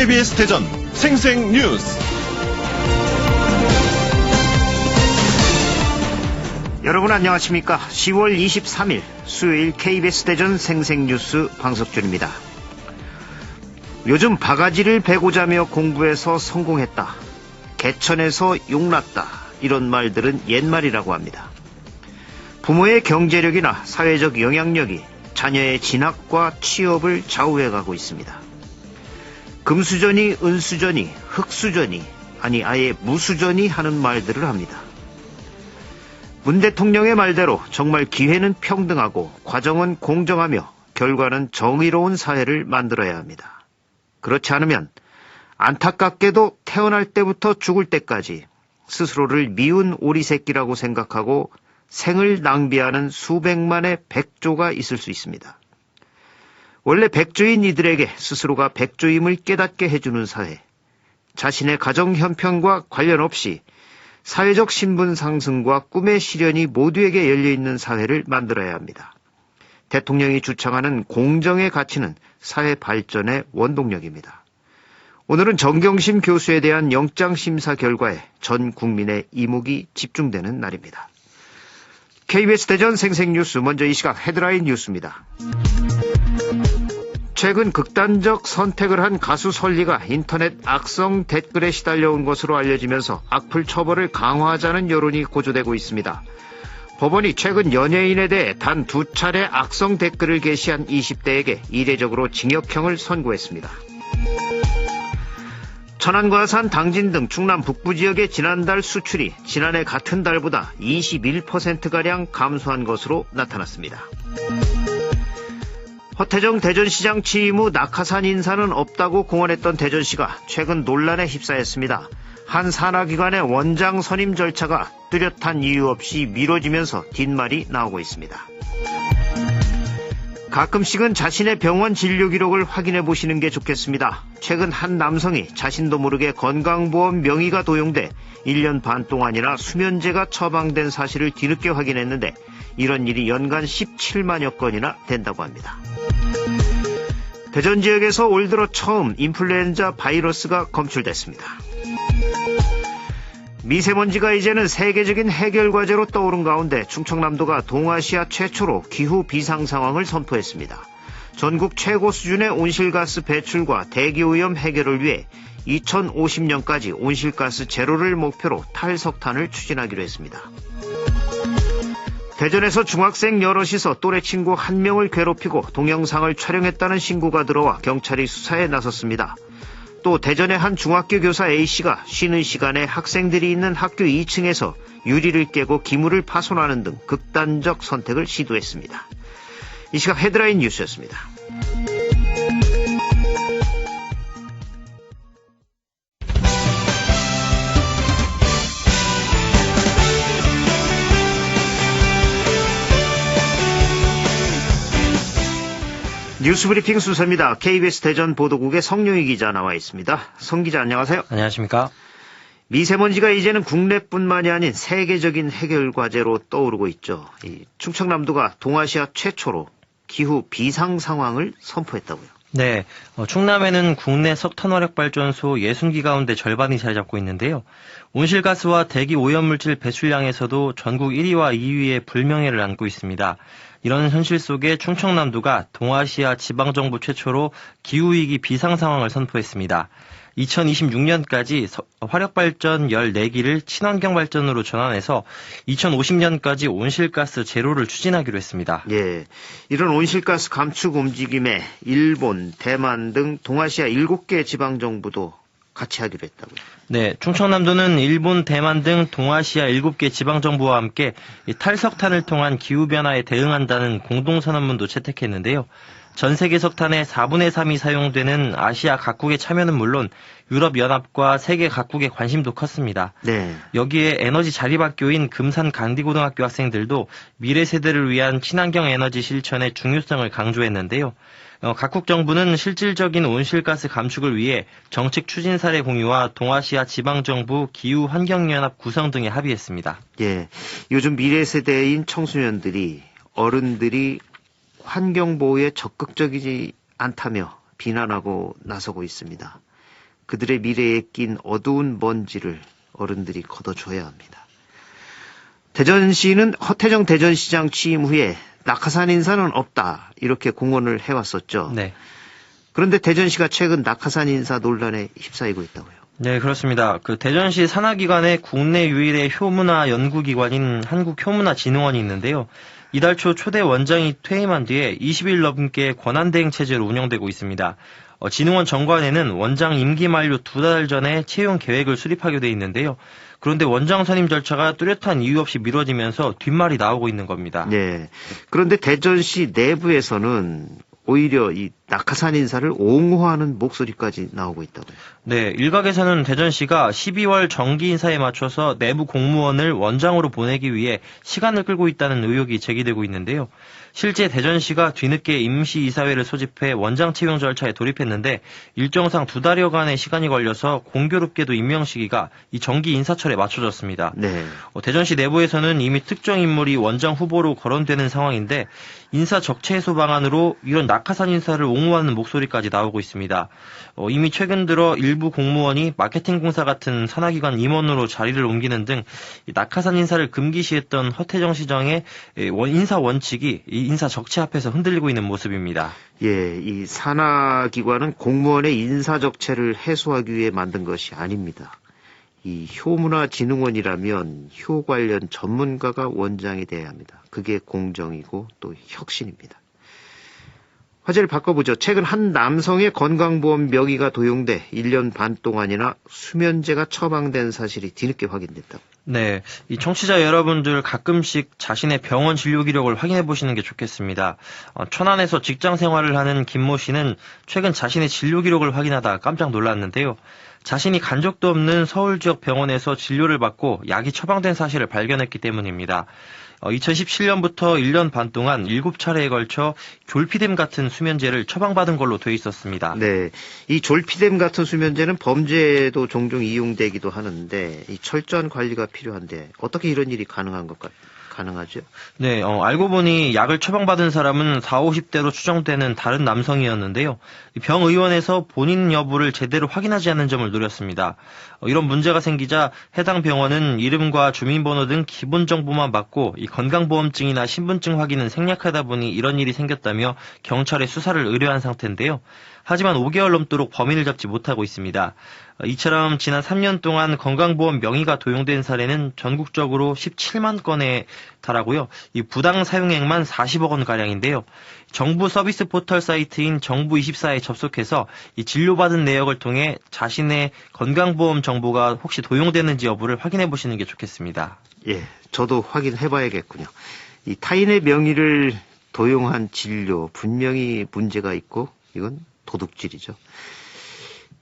KBS 대전 생생뉴스. 여러분 안녕하십니까? 10월 23일 수요일 KBS 대전 생생뉴스 방석준입니다. 요즘 바가지를 베고자며 공부해서 성공했다, 개천에서 용났다, 이런 말들은 옛말이라고 합니다. 부모의 경제력이나 사회적 영향력이 자녀의 진학과 취업을 좌우해가고 있습니다. 금수저니 은수저니 흙수저니 아니 아예 무수저니 하는 말들을 합니다. 문 대통령의 말대로 정말 기회는 평등하고 과정은 공정하며 결과는 정의로운 사회를 만들어야 합니다. 그렇지 않으면 안타깝게도 태어날 때부터 죽을 때까지 스스로를 미운 오리새끼라고 생각하고 생을 낭비하는 수백만의 백조가 있을 수 있습니다. 원래 백조인 이들에게 스스로가 백조임을 깨닫게 해주는 사회, 자신의 가정 형편과 관련 없이 사회적 신분 상승과 꿈의 실현이 모두에게 열려있는 사회를 만들어야 합니다. 대통령이 주창하는 공정의 가치는 사회 발전의 원동력입니다. 오늘은 정경심 교수에 대한 영장심사 결과에 전 국민의 이목이 집중되는 날입니다. KBS 대전 생생뉴스, 먼저 이 시각 헤드라인 뉴스입니다. 최근 극단적 선택을 한 가수 설리가 인터넷 악성 댓글에 시달려온 것으로 알려지면서 악플 처벌을 강화하자는 여론이 고조되고 있습니다. 법원이 최근 연예인에 대해 단 2차례 악성 댓글을 게시한 20대에게 이례적으로 징역형을 선고했습니다. 천안과 아산, 당진 등 충남 북부 지역의 지난달 수출이 지난해 같은 달보다 21%가량 감소한 것으로 나타났습니다. 허태정 대전시장 취임 후 낙하산 인사는 없다고 공언했던 대전시가 최근 논란에 휩싸였습니다. 한 산하기관의 원장 선임 절차가 뚜렷한 이유 없이 미뤄지면서 뒷말이 나오고 있습니다. 가끔씩은 자신의 병원 진료 기록을 확인해 보시는 게 좋겠습니다. 최근 한 남성이 자신도 모르게 건강보험 명의가 도용돼 1년 반 동안이나 수면제가 처방된 사실을 뒤늦게 확인했는데 이런 일이 연간 17만여 건이나 된다고 합니다. 대전 지역에서 올 들어 처음 인플루엔자 바이러스가 검출됐습니다. 미세먼지가 이제는 세계적인 해결 과제로 떠오른 가운데 충청남도가 동아시아 최초로 기후 비상 상황을 선포했습니다. 전국 최고 수준의 온실가스 배출과 대기오염 해결을 위해 2050년까지 온실가스 제로를 목표로 탈석탄을 추진하기로 했습니다. 대전에서 중학생 여럿이서 또래 친구 1명을 괴롭히고 동영상을 촬영했다는 신고가 들어와 경찰이 수사에 나섰습니다. 또 대전의 한 중학교 교사 A씨가 쉬는 시간에 학생들이 있는 학교 2층에서 유리를 깨고 기물을 파손하는 등 극단적 선택을 시도했습니다. 이 시각 헤드라인 뉴스였습니다. 뉴스브리핑 순서입니다. KBS 대전 보도국의 성룡희 기자 나와 있습니다. 성 기자 안녕하세요. 안녕하십니까. 미세먼지가 이제는 국내뿐만이 아닌 세계적인 해결 과제로 떠오르고 있죠. 충청남도가 동아시아 최초로 기후 비상 상황을 선포했다고요. 네, 충남에는 국내 석탄화력발전소 60기 가운데 절반이 자리 잡고 있는데요. 온실가스와 대기 오염물질 배출량에서도 전국 1위와 2위의 불명예를 안고 있습니다. 이런 현실 속에 충청남도가 동아시아 지방정부 최초로 기후위기 비상상황을 선포했습니다. 2026년까지 화력발전 14기를 친환경발전으로 전환해서 2050년까지 온실가스 제로를 추진하기로 했습니다. 예, 이런 온실가스 감축 움직임에 일본, 대만 등 동아시아 7개 지방정부도 같이 하기로 했다고요. 네, 충청남도는 일본, 대만 등 동아시아 7개 지방정부와 함께 탈석탄을 통한 기후변화에 대응한다는 공동선언문도 채택했는데요. 전 세계 석탄의 4분의 3이 사용되는 아시아 각국의 참여는 물론 유럽연합과 세계 각국의 관심도 컸습니다. 네. 여기에 에너지 자립학교인 금산 강디고등학교 학생들도 미래 세대를 위한 친환경 에너지 실천의 중요성을 강조했는데요. 각국 정부는 실질적인 온실가스 감축을 위해 정책 추진 사례 공유와 동아시아 지방정부 기후환경연합 구성 등에 합의했습니다. 예, 요즘 미래 세대인 청소년들이 어른들이 환경보호에 적극적이지 않다며 비난하고 나서고 있습니다. 그들의 미래에 낀 어두운 먼지를 어른들이 걷어줘야 합니다. 대전시는 허태정 대전시장 취임 후에 낙하산 인사는 없다 이렇게 공언을 해왔었죠. 네. 그런데 대전시가 최근 낙하산 인사 논란에 휩싸이고 있다고요. 네, 그렇습니다. 대전시 산하기관의 국내 유일의 효문화 연구기관인 한국효문화진흥원이 있는데요. 이달 초 초대 원장이 퇴임한 뒤에 20일 넘게 권한대행 체제로 운영되고 있습니다. 진흥원 정관에는 원장 임기 만료 2달 전에 채용 계획을 수립하게 돼 있는데요. 그런데 원장 선임 절차가 뚜렷한 이유 없이 미뤄지면서 뒷말이 나오고 있는 겁니다. 네. 그런데 대전시 내부에서는 오히려 이 낙하산 인사를 옹호하는 목소리까지 나오고 있다고요. 네, 일각에서는 대전시가 12월 정기 인사에 맞춰서 내부 공무원을 원장으로 보내기 위해 시간을 끌고 있다는 의혹이 제기되고 있는데요. 실제 대전시가 뒤늦게 임시이사회를 소집해 원장 채용 절차에 돌입했는데 일정상 2달여간의 시간이 걸려서 공교롭게도 임명 시기가 이 정기 인사철에 맞춰졌습니다. 네. 대전시 내부에서는 이미 특정 인물이 원장 후보로 거론되는 상황인데 인사 적체 해소 방안으로 이런 낙하산 인사를 옹호하는 목소리까지 나오고 있습니다. 이미 최근 들어 일부 공무원이 마케팅 공사 같은 산하기관 임원으로 자리를 옮기는 등 낙하산 인사를 금기시했던 허태정 시장의 인사 원칙이 이 인사 적체 앞에서 흔들리고 있는 모습입니다. 예, 이 산하기관은 공무원의 인사 적체를 해소하기 위해 만든 것이 아닙니다. 이 효문화진흥원이라면 효 관련 전문가가 원장이 돼야 합니다. 그게 공정이고 또 혁신입니다. 화제를 바꿔보죠. 최근 한 남성의 건강보험 명의가 도용돼 1년 반 동안이나 수면제가 처방된 사실이 뒤늦게 확인됐다고. 네, 이 청취자 여러분들 가끔씩 자신의 병원 진료 기록을 확인해 보시는 게 좋겠습니다. 천안에서 직장 생활을 하는 김모 씨는 최근 자신의 진료 기록을 확인하다 깜짝 놀랐는데요. 자신이 간 적도 없는 서울 지역 병원에서 진료를 받고 약이 처방된 사실을 발견했기 때문입니다. 2017년부터 1년 반 동안 7차례에 걸쳐 졸피뎀 같은 수면제를 처방받은 걸로 돼 있었습니다. 네, 이 졸피뎀 같은 수면제는 범죄에도 종종 이용되기도 하는데 이 철저한 관리가 필요한데 어떻게 이런 일이 가능하죠? 네, 알고 보니 약을 처방받은 사람은 40, 50대로 추정되는 다른 남성이었는데요. 병의원에서 본인 여부를 제대로 확인하지 않는 점을 노렸습니다. 이런 문제가 생기자 해당 병원은 이름과 주민번호 등 기본 정보만 받고 이 건강보험증이나 신분증 확인은 생략하다 보니 이런 일이 생겼다며 경찰에 수사를 의뢰한 상태인데요. 하지만 5개월 넘도록 범인을 잡지 못하고 있습니다. 이처럼 지난 3년 동안 건강보험 명의가 도용된 사례는 전국적으로 17만 건에 달하고요. 이 부당 사용액만 40억 원가량인데요. 정부 서비스 포털 사이트인 정부24에 접속해서 이 진료받은 내역을 통해 자신의 건강보험 정보가 혹시 도용되는지 여부를 확인해 보시는 게 좋겠습니다. 예, 저도 확인해 봐야겠군요. 이 타인의 명의를 도용한 진료 분명히 문제가 있고 이건 도둑질이죠.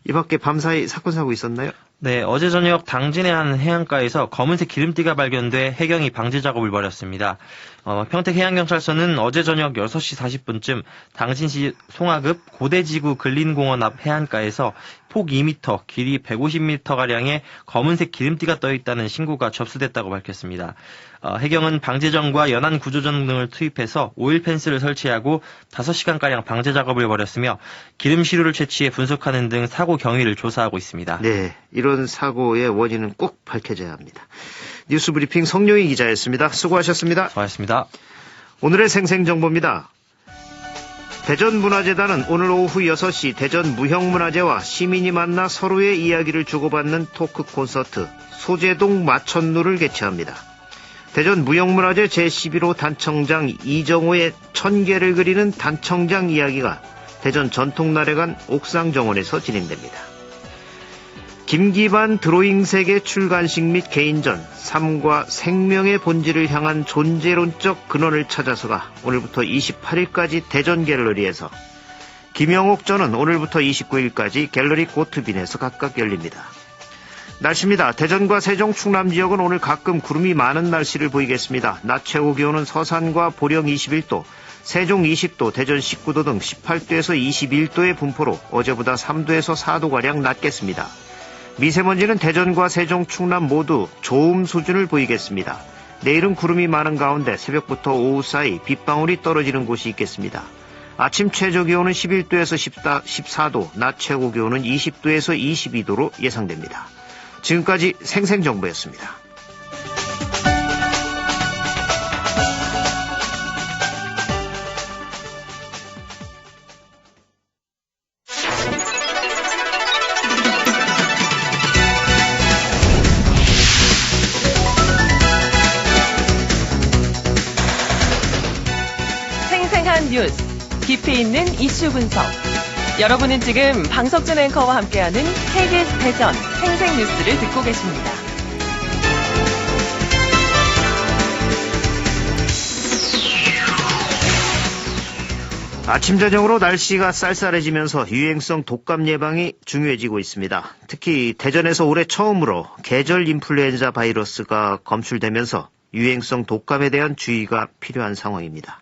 이 밖에 밤사이 사건 사고 있었나요? 네, 어제 저녁 당진의 한 해안가에서 검은색 기름띠가 발견돼 해경이 방제 작업을 벌였습니다. 평택해양경찰서는 어제 저녁 6시 40분쯤 당진시 송하급 고대지구 근린공원 앞 해안가에서 폭 2m, 길이 150m가량의 검은색 기름띠가 떠있다는 신고가 접수됐다고 밝혔습니다. 해경은 방제전과 연안 구조전 등을 투입해서 오일 펜스를 설치하고 5시간가량 방제 작업을 벌였으며 기름 시루를 채취해 분석하는 등 사고 경위를 조사하고 있습니다. 네, 이런 사고의 원인은 꼭 밝혀져야 합니다. 뉴스브리핑 성룡희 기자였습니다. 수고하셨습니다. 수고하셨습니다. 오늘의 생생정보입니다. 대전문화재단은 오늘 오후 6시 대전무형문화재와 시민이 만나 서로의 이야기를 주고받는 토크 콘서트 소재동 마천루를 개최합니다. 대전무형문화재 제11호 단청장 이정호의 1000개를 그리는 단청장 이야기가 대전 전통나래관 옥상정원에서 진행됩니다. 김기반 드로잉 세계 출간식 및 개인전 삶과 생명의 본질을 향한 존재론적 근원을 찾아서가 오늘부터 28일까지 대전 갤러리에서, 김영옥전은 오늘부터 29일까지 갤러리 고트빈에서 각각 열립니다. 날씨입니다. 대전과 세종, 충남 지역은 오늘 가끔 구름이 많은 날씨를 보이겠습니다. 낮 최고 기온은 서산과 보령 21도, 세종 20도, 대전 19도 등 18도에서 21도의 분포로 어제보다 3도에서 4도가량 낮겠습니다. 미세먼지는 대전과 세종, 충남 모두 좋음 수준을 보이겠습니다. 내일은 구름이 많은 가운데 새벽부터 오후 사이 빗방울이 떨어지는 곳이 있겠습니다. 아침 최저 기온은 11도에서 14도, 낮 최고 기온은 20도에서 22도로 예상됩니다. 지금까지 생생정보였습니다. 생생한 뉴스, 깊이 있는 이슈 분석. 여러분은 지금 방석준 앵커와 함께하는 KBS 대전 생생뉴스를 듣고 계십니다. 아침 저녁으로 날씨가 쌀쌀해지면서 유행성 독감 예방이 중요해지고 있습니다. 특히 대전에서 올해 처음으로 계절 인플루엔자 바이러스가 검출되면서 유행성 독감에 대한 주의가 필요한 상황입니다.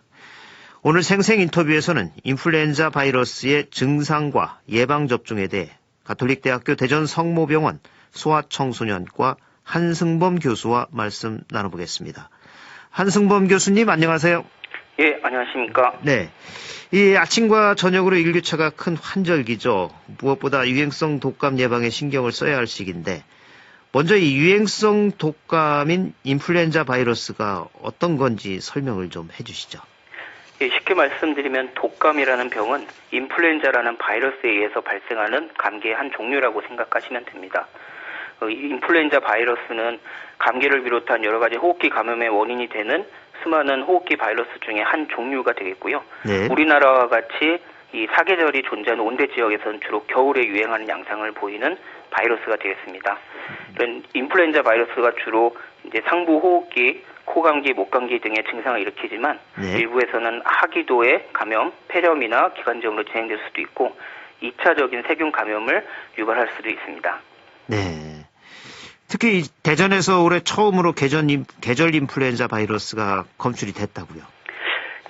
오늘 생생 인터뷰에서는 인플루엔자 바이러스의 증상과 예방접종에 대해 가톨릭대학교 대전 성모병원 소아청소년과 한승범 교수와 말씀 나눠보겠습니다. 한승범 교수님 안녕하세요. 예, 안녕하십니까. 네, 이 아침과 저녁으로 일교차가 큰 환절기죠. 무엇보다 유행성 독감 예방에 신경을 써야 할 시기인데 먼저 이 유행성 독감인 인플루엔자 바이러스가 어떤 건지 설명을 좀 해주시죠. 예, 쉽게 말씀드리면 독감이라는 병은 인플루엔자라는 바이러스에 의해서 발생하는 감기의 한 종류라고 생각하시면 됩니다. 인플루엔자 바이러스는 감기를 비롯한 여러 가지 호흡기 감염의 원인이 되는 수많은 호흡기 바이러스 중에 한 종류가 되겠고요. 네. 우리나라와 같이 이 사계절이 존재하는 온대 지역에서는 주로 겨울에 유행하는 양상을 보이는 바이러스가 되겠습니다. 이런 인플루엔자 바이러스가 주로 이제 상부 호흡기, 코감기, 목감기 등의 증상을 일으키지만 네. 일부에서는 하기도의 감염, 폐렴이나 기관지염으로 진행될 수도 있고 2차적인 세균 감염을 유발할 수도 있습니다. 네. 특히 대전에서 올해 처음으로 계절 인플루엔자 바이러스가 검출이 됐다고요.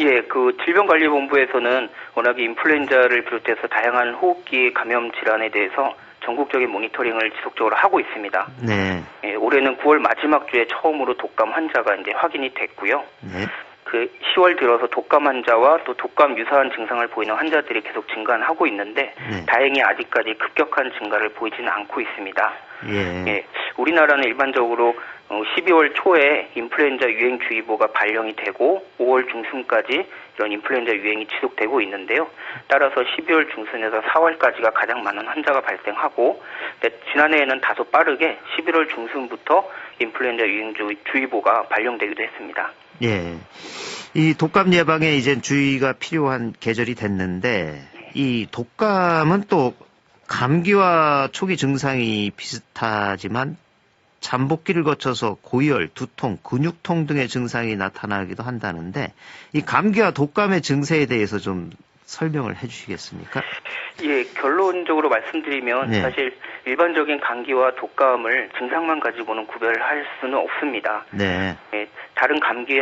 예, 그 질병관리본부에서는 워낙 인플루엔자를 비롯해서 다양한 호흡기 감염 질환에 대해서 전국적인 모니터링을 지속적으로 하고 있습니다. 네. 예, 올해는 9월 마지막 주에 처음으로 독감 환자가 이제 확인이 됐고요. 네. 그 10월 들어서 독감 환자와 또 독감 유사한 증상을 보이는 환자들이 계속 증가하고 있는데 네. 다행히 아직까지 급격한 증가를 보이지는 않고 있습니다. 예. 예, 우리나라는 일반적으로 12월 초에 인플루엔자 유행주의보가 발령이 되고 5월 중순까지 이런 인플루엔자 유행이 지속되고 있는데요. 따라서 12월 중순에서 4월까지가 가장 많은 환자가 발생하고 지난해에는 다소 빠르게 11월 중순부터 인플루엔자 유행주의보가 발령되기도 했습니다. 예. 이 독감 예방에 이제 주의가 필요한 계절이 됐는데 이 독감은 또 감기와 초기 증상이 비슷하지만 잠복기를 거쳐서 고열, 두통, 근육통 등의 증상이 나타나기도 한다는데 이 감기와 독감의 증세에 대해서 좀 설명을 해 주시겠습니까? 예, 결론적으로 말씀드리면 네. 사실 일반적인 감기와 독감을 증상만 가지고는 구별할 수는 없습니다. 네. 예, 다른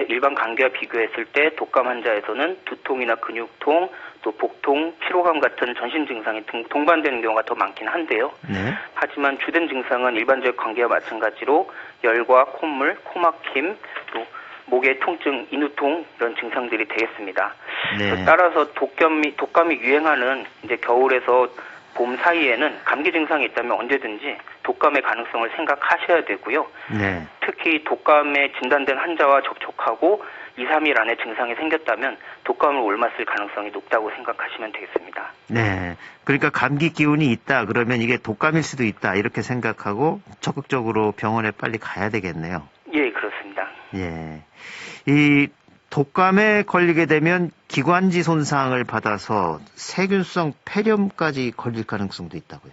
일반 감기와 비교했을 때 독감 환자에서는 두통이나 근육통, 또 복통, 피로감 같은 전신 증상이 동반되는 경우가 더 많긴 한데요. 네. 하지만 주된 증상은 일반적 감기와 마찬가지로 열과 콧물, 코막힘, 또 목의 통증, 인후통 이런 증상들이 되겠습니다. 네. 따라서 독감이 유행하는 이제 겨울에서 봄 사이에는 감기 증상이 있다면 언제든지 독감의 가능성을 생각하셔야 되고요. 네. 특히 독감에 진단된 환자와 접촉하고 2, 3일 안에 증상이 생겼다면 독감을 옮았을 가능성이 높다고 생각하시면 되겠습니다. 네. 그러니까 감기 기운이 있다 그러면 이게 독감일 수도 있다 이렇게 생각하고 적극적으로 병원에 빨리 가야 되겠네요. 예, 그렇습니다. 예. 이 독감에 걸리게 되면 기관지 손상을 받아서 세균성 폐렴까지 걸릴 가능성도 있다고요.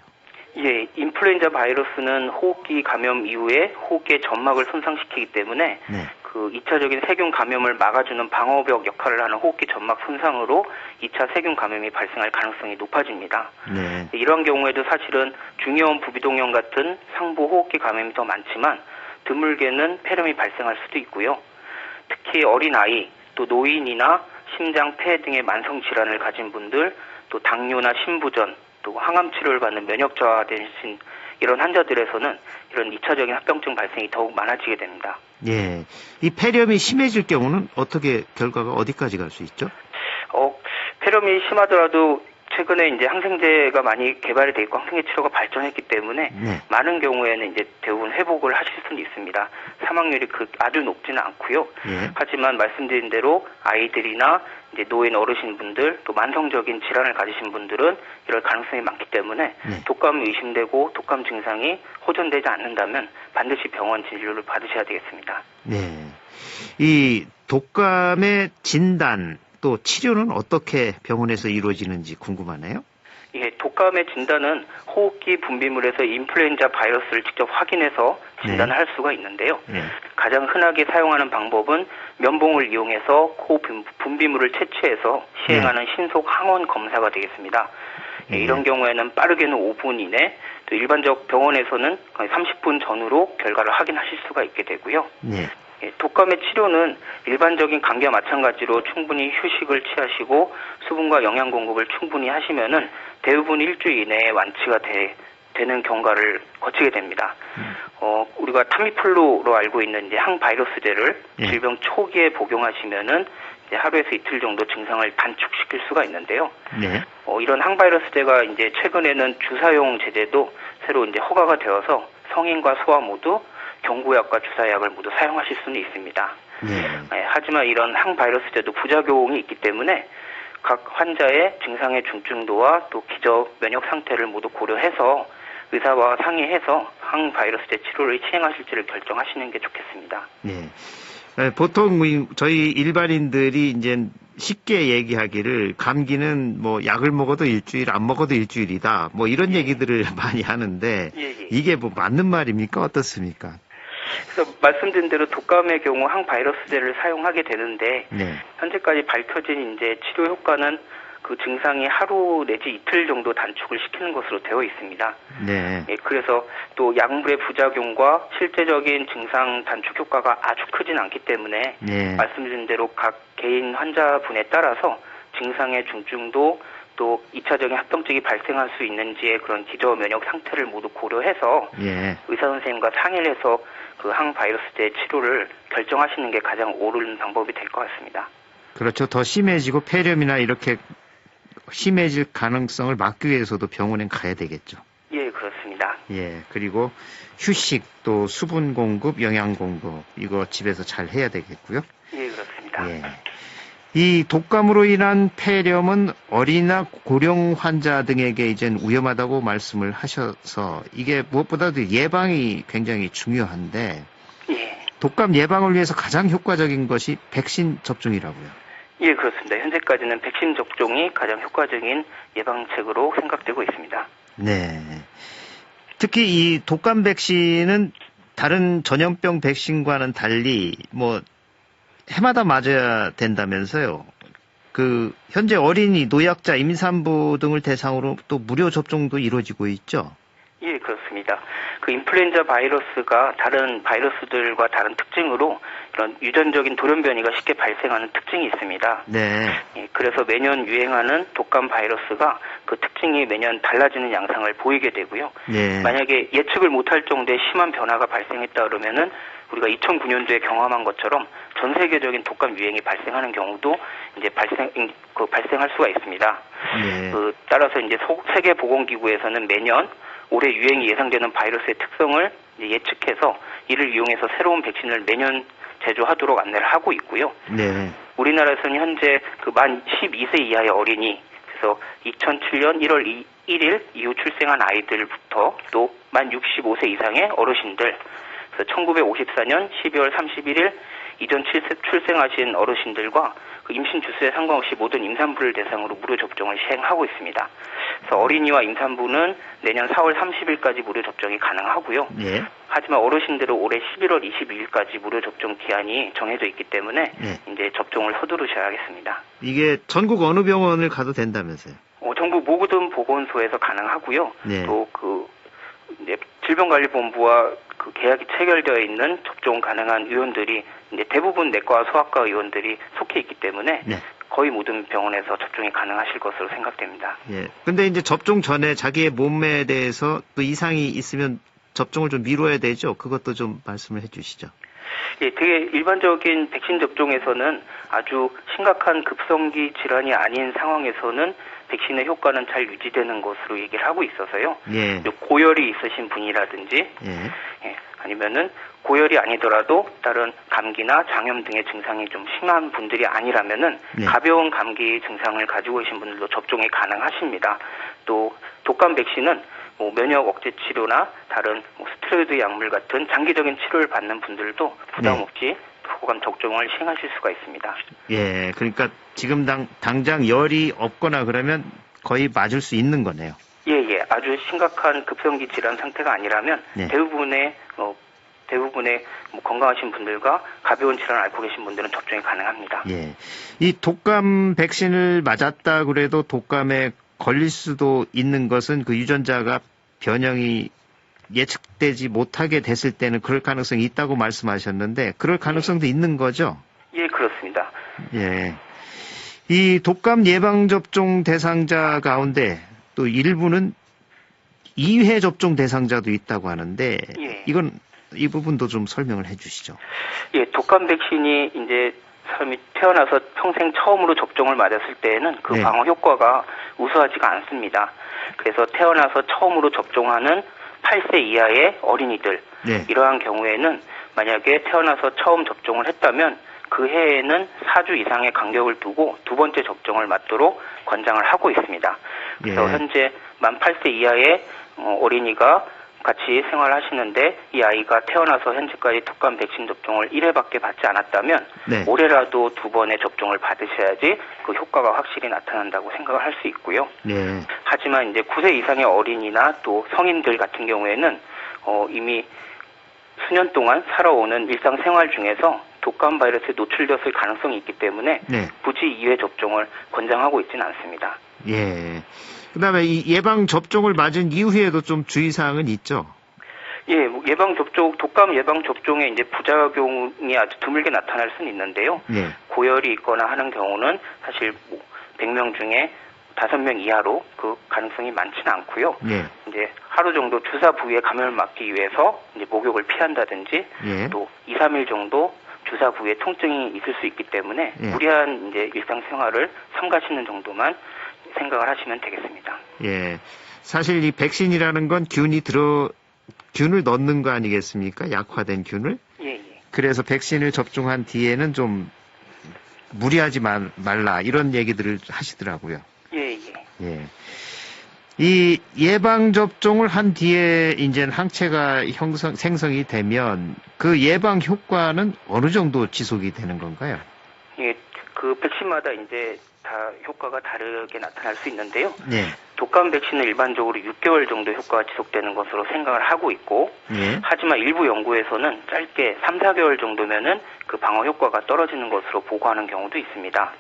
예, 인플루엔자 바이러스는 호흡기 감염 이후에 호흡기의 점막을 손상시키기 때문에 네. 그 2차적인 세균 감염을 막아주는 방어벽 역할을 하는 호흡기 점막 손상으로 2차 세균 감염이 발생할 가능성이 높아집니다. 네. 이러한 경우에도 사실은 중이염 부비동염 같은 상부 호흡기 감염이 더 많지만 드물게는 폐렴이 발생할 수도 있고요. 특히 어린아이, 또 노인이나 심장, 폐 등의 만성 질환을 가진 분들, 또 당뇨나 신부전, 또 항암 치료를 받는 면역 저하되신 이런 환자들에서는 이런 2차적인 합병증 발생이 더욱 많아지게 됩니다. 예. 이 폐렴이 심해질 경우는 어떻게 결과가 어디까지 갈 수 있죠? 폐렴이 심하더라도 최근에 이제 항생제가 많이 개발이 돼 있고 항생제 치료가 발전했기 때문에 네. 많은 경우에는 이제 대부분 회복을 하실 수는 있습니다. 사망률이 아주 높지는 않고요. 예. 하지만 말씀드린 대로 아이들이나 이제 노인 어르신분들 또 만성적인 질환을 가지신 분들은 이럴 가능성이 많기 때문에 네. 독감이 의심되고 독감 증상이 호전되지 않는다면 반드시 병원 진료를 받으셔야 되겠습니다. 네. 이 독감의 진단 또 치료는 어떻게 병원에서 이루어지는지 궁금하네요. 예, 독감의 진단은 호흡기 분비물에서 인플루엔자 바이러스를 직접 확인해서 진단을 할 수가 있는데요. 네. 가장 흔하게 사용하는 방법은 면봉을 이용해서 코 분비물을 채취해서 시행하는 신속 항원 검사가 되겠습니다. 예, 이런 경우에는 빠르게는 5분 이내, 또 일반적 병원에서는 거의 30분 전후로 결과를 확인하실 수가 있게 되고요. 네. 예, 독감의 치료는 일반적인 감기와 마찬가지로 충분히 휴식을 취하시고 수분과 영양 공급을 충분히 하시면은 대부분 일주일 이내에 완치가 되는 경과를 거치게 됩니다. 우리가 타미플루로 알고 있는 이제 항바이러스제를 예. 질병 초기에 복용하시면은 이제 하루에서 이틀 정도 증상을 단축시킬 수가 있는데요. 네. 이런 항바이러스제가 이제 최근에는 주사용 제제도 새로 이제 허가가 되어서 성인과 소아 모두 경구약과 주사약을 모두 사용하실 수는 있습니다. 네. 하지만 이런 항바이러스제도 부작용이 있기 때문에 각 환자의 증상의 중증도와 또 기저 면역 상태를 모두 고려해서 의사와 상의해서 항바이러스제 치료를 시행하실지를 결정하시는 게 좋겠습니다. 네. 보통 저희 일반인들이 이제 쉽게 얘기하기를 감기는 뭐 약을 먹어도 일주일, 안 먹어도 일주일이다. 뭐 이런 얘기들을 많이 하는데 이게 뭐 맞는 말입니까? 어떻습니까? 그래서 말씀드린 대로 독감의 경우 항바이러스제를 사용하게 되는데 네. 현재까지 밝혀진 이제 치료 효과는 그 증상이 하루 내지 이틀 정도 단축을 시키는 것으로 되어 있습니다. 네. 예, 그래서 또 약물의 부작용과 실제적인 증상 단축 효과가 아주 크진 않기 때문에 네. 말씀드린 대로 각 개인 환자분에 따라서 증상의 중증도 또 2차적인 합병증이 발생할 수 있는지의 그런 기저 면역 상태를 모두 고려해서 예. 의사 선생님과 상의를 해서 그 항바이러스제 치료를 결정하시는 게 가장 옳은 방법이 될 것 같습니다. 그렇죠. 더 심해지고 폐렴이나 이렇게 심해질 가능성을 막기 위해서도 병원에 가야 되겠죠. 예, 그렇습니다. 예. 그리고 휴식 또 수분 공급, 영양 공급 이거 집에서 잘 해야 되겠고요. 예, 그렇습니다. 예. 이 독감으로 인한 폐렴은 어린이나 고령 환자 등에게 이젠 위험하다고 말씀을 하셔서 이게 무엇보다도 예방이 굉장히 중요한데 예. 독감 예방을 위해서 가장 효과적인 것이 백신 접종이라고요. 예, 그렇습니다. 현재까지는 백신 접종이 가장 효과적인 예방책으로 생각되고 있습니다. 네. 특히 이 독감 백신은 다른 전염병 백신과는 달리 뭐 해마다 맞아야 된다면서요. 현재 어린이, 노약자, 임산부 등을 대상으로 또 무료 접종도 이루어지고 있죠. 예, 그렇습니다. 그 인플루엔자 바이러스가 다른 바이러스들과 다른 특징으로 이런 유전적인 돌연변이가 쉽게 발생하는 특징이 있습니다. 네. 예, 그래서 매년 유행하는 독감 바이러스가 그 특징이 매년 달라지는 양상을 보이게 되고요. 네. 만약에 예측을 못할 정도의 심한 변화가 발생했다 그러면은 우리가 2009년도에 경험한 것처럼 전 세계적인 독감 유행이 발생하는 경우도 이제 발생할 수가 있습니다. 네. 따라서 이제 세계보건기구에서는 매년 올해 유행이 예상되는 바이러스의 특성을 이제 예측해서 이를 이용해서 새로운 백신을 매년 제조하도록 안내를 하고 있고요. 네. 우리나라에서는 현재 만 12세 이하의 어린이, 그래서 2007년 1월 1일 이후 출생한 아이들부터 또 만 65세 이상의 어르신들, 그래서 1954년 12월 31일 이전 출생하신 어르신들과 그 임신 주수에 상관없이 모든 임산부를 대상으로 무료 접종을 시행하고 있습니다. 그래서 어린이와 임산부는 내년 4월 30일까지 무료 접종이 가능하고요. 네. 하지만 어르신들은 올해 11월 22일까지 무료 접종 기한이 정해져 있기 때문에 네. 이제 접종을 서두르셔야겠습니다. 이게 전국 어느 병원을 가도 된다면서요? 전국 모든 보건소에서 가능하고요. 네. 또 이제 질병관리본부와 그 계약이 체결되어 있는 접종 가능한 의원들이 이제 대부분 내과 소아과 의원들이 속해 있기 때문에 네. 거의 모든 병원에서 접종이 가능하실 것으로 생각됩니다. 예. 근데 이제 접종 전에 자기의 몸에 대해서 또 이상이 있으면 접종을 좀 미뤄야 되죠. 그것도 좀 말씀을 해 주시죠. 예, 되게 일반적인 백신 접종에서는 아주 심각한 급성기 질환이 아닌 상황에서는 백신의 효과는 잘 유지되는 것으로 얘기를 하고 있어서요. 예. 고열이 있으신 분이라든지 아니면은 고열이 아니더라도 다른 감기나 장염 등의 증상이 좀 심한 분들이 아니라면은 가벼운 감기 증상을 가지고 계신 분들도 접종이 가능하십니다. 또 독감 백신은 뭐 면역 억제 치료나 다른 스테로이드 약물 같은 장기적인 치료를 받는 분들도 부담 없이 독감 접종을 시행하실 수가 있습니다. 예, 그러니까 지금 당장 열이 없거나 그러면 거의 맞을 수 있는 거네요. 예, 아주 심각한 급성기 질환 상태가 아니라면 대부분의 건강하신 분들과 가벼운 질환을 앓고 계신 분들은 접종이 가능합니다. 예, 이 독감 백신을 맞았다 그래도 독감에 걸릴 수도 있는 것은 그 유전자가 변형이 예측되지 못하게 됐을 때는 그럴 가능성이 있다고 말씀하셨는데 그럴 가능성도 있는 거죠? 예, 그렇습니다. 예, 이 독감 예방접종 대상자 가운데 또 일부는 2회 접종 대상자도 있다고 하는데 이 부분도 좀 설명을 해 주시죠. 예, 독감 백신이 이제 사람이 태어나서 평생 처음으로 접종을 맞았을 때에는 그 방어 효과가 우수하지가 않습니다. 그래서 태어나서 처음으로 접종하는 8세 이하의 어린이들 이러한 경우에는 만약에 태어나서 처음 접종을 했다면 그 해에는 4주 이상의 간격을 두고 두 번째 접종을 맞도록 권장을 하고 있습니다. 그래서 현재 만 8세 이하의 어린이가 같이 생활하시는데 이 아이가 태어나서 현재까지 독감 백신 접종을 1회밖에 받지 않았다면 올해라도 두 번의 접종을 받으셔야지 그 효과가 확실히 나타난다고 생각을 할 수 있고요. 하지만 이제 9세 이상의 어린이나 또 성인들 같은 경우에는 이미 수년 동안 살아오는 일상생활 중에서 독감 바이러스에 노출되었을 가능성이 있기 때문에 굳이 2회 접종을 권장하고 있지는 않습니다. 예. 그다음에 이 예방 접종을 맞은 이후에도 좀 주의사항은 있죠. 예, 독감 예방 접종에 이제 부작용이 아주 드물게 나타날 수는 있는데요. 고열이 있거나 하는 경우는 사실 100명 중에 5명 이하로 그 가능성이 많지는 않고요. 이제 하루 정도 주사 부위에 감염을 막기 위해서 이제 목욕을 피한다든지 또 2, 3일 정도 주사 부위에 통증이 있을 수 있기 때문에 무리한 이제 일상생활을 삼가시는 정도만 생각을 하시면 되겠습니다. 예. 사실 이 백신이라는 건 균을 넣는 거 아니겠습니까? 약화된 균을. 그래서 백신을 접종한 뒤에는 좀 무리하지 말라 이런 얘기들을 하시더라고요. 예. 이 예방 접종을 한 뒤에 이제 항체가 생성이 되면 그 예방 효과는 어느 정도 지속이 되는 건가요? 예, 그 백신마다 이제 다 효과가 다르게 나타날 수 있는데요. 독감 백신은 일반적으로 6개월 정도 효과가 지속되는 것으로 생각을 하고 있고, 하지만 일부 연구에서는 짧게 3, 4개월 정도면은 그 방어 효과가 떨어지는 것으로 보고하는 경우도 있습니다.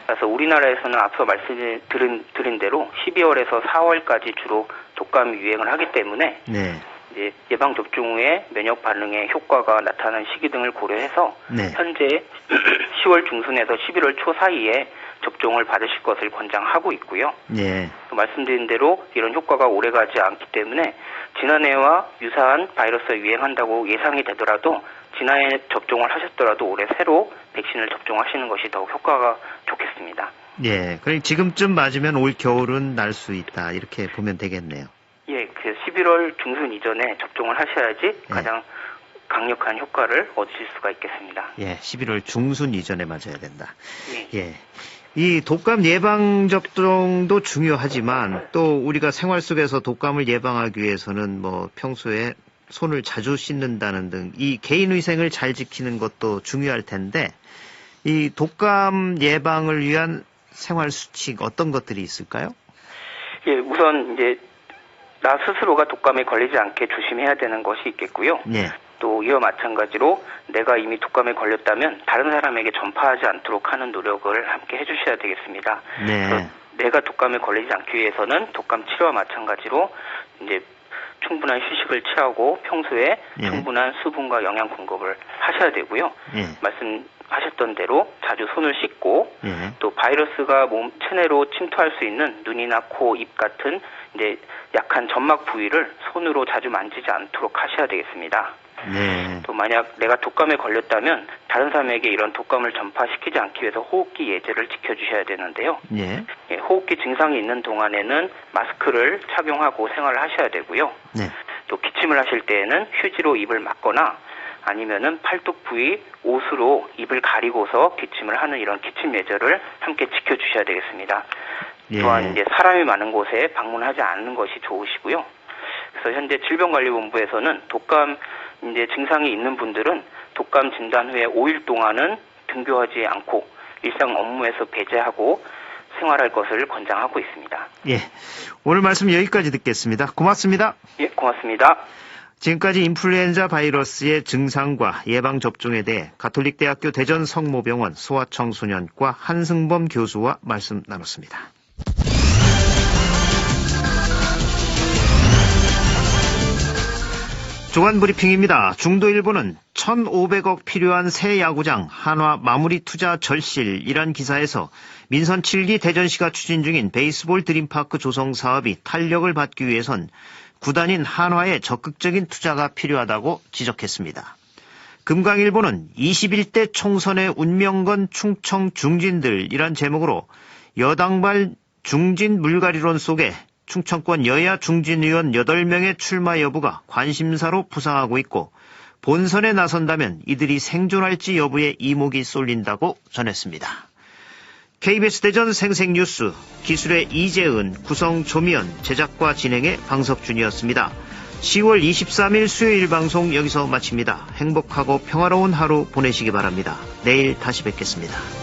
그래서 우리나라에서는 앞서 말씀드린 대로 12월에서 4월까지 주로 독감이 유행을 하기 때문에 이제 예방 접종 후에 면역 반응의 효과가 나타나는 시기 등을 고려해서 현재 10월 중순에서 11월 초 사이에 접종을 받으실 것을 권장하고 있고요. 말씀드린 대로 이런 효과가 오래가지 않기 때문에 지난해와 유사한 바이러스가 유행한다고 예상이 되더라도 지난해 접종을 하셨더라도 올해 새로 백신을 접종하시는 것이 더욱 효과가 좋겠습니다. 그럼 지금쯤 맞으면 올 겨울은 날 수 있다 이렇게 보면 되겠네요. 그 11월 중순 이전에 접종을 하셔야지 가장 강력한 효과를 얻으실 수가 있겠습니다. 11월 중순 이전에 맞아야 된다. 이 독감 예방 접종도 중요하지만 또 우리가 생활 속에서 독감을 예방하기 위해서는 뭐 평소에 손을 자주 씻는다는 등 이 개인위생을 잘 지키는 것도 중요할 텐데 이 독감 예방을 위한 생활 수칙 어떤 것들이 있을까요? 우선 이제 나 스스로가 독감에 걸리지 않게 조심해야 되는 것이 있겠고요. 또 이와 마찬가지로 내가 이미 독감에 걸렸다면 다른 사람에게 전파하지 않도록 하는 노력을 함께 해주셔야 되겠습니다. 내가 독감에 걸리지 않기 위해서는 독감 치료와 마찬가지로 이제 충분한 휴식을 취하고 평소에 충분한 수분과 영양 공급을 하셔야 되고요. 말씀하셨던 대로 자주 손을 씻고 또 바이러스가 몸 체내로 침투할 수 있는 눈이나 코, 입 같은 이제 약한 점막 부위를 손으로 자주 만지지 않도록 하셔야 되겠습니다. 네. 또 만약 내가 독감에 걸렸다면 다른 사람에게 이런 독감을 전파시키지 않기 위해서 호흡기 예절을 지켜주셔야 되는데요. 예. 예, 호흡기 증상이 있는 동안에는 마스크를 착용하고 생활을 하셔야 되고요. 네. 또 기침을 하실 때에는 휴지로 입을 막거나 아니면은 팔뚝 부위 옷으로 입을 가리고서 기침을 하는 이런 기침 예절을 함께 지켜주셔야 되겠습니다. 예. 또한 이제 사람이 많은 곳에 방문하지 않는 것이 좋으시고요. 그래서 현재 질병관리본부에서는 독감 이제 증상이 있는 분들은 독감 진단 후에 5일 동안은 등교하지 않고 일상 업무에서 배제하고 생활할 것을 권장하고 있습니다. 예. 오늘 말씀 여기까지 듣겠습니다. 고맙습니다. 예, 고맙습니다. 지금까지 인플루엔자 바이러스의 증상과 예방접종에 대해 가톨릭대학교 대전성모병원 소아청소년과 한승범 교수와 말씀 나눴습니다. 주간브리핑입니다. 중도일보는 1,500억 필요한 새 야구장 한화 마무리 투자 절실이란 기사에서 민선 7기 대전시가 추진 중인 베이스볼 드림파크 조성 사업이 탄력을 받기 위해선 구단인 한화의 적극적인 투자가 필요하다고 지적했습니다. 금강일보는 21대 총선의 운명 건 충청 중진들이란 제목으로 여당발 중진 물갈이론 속에 충청권 여야 중진 의원 8명의 출마 여부가 관심사로 부상하고 있고 본선에 나선다면 이들이 생존할지 여부에 이목이 쏠린다고 전했습니다. KBS 대전 생생뉴스 기술의 이재은, 구성 조미연, 제작과 진행의 방석준이었습니다. 10월 23일 수요일 방송 여기서 마칩니다. 행복하고 평화로운 하루 보내시기 바랍니다. 내일 다시 뵙겠습니다.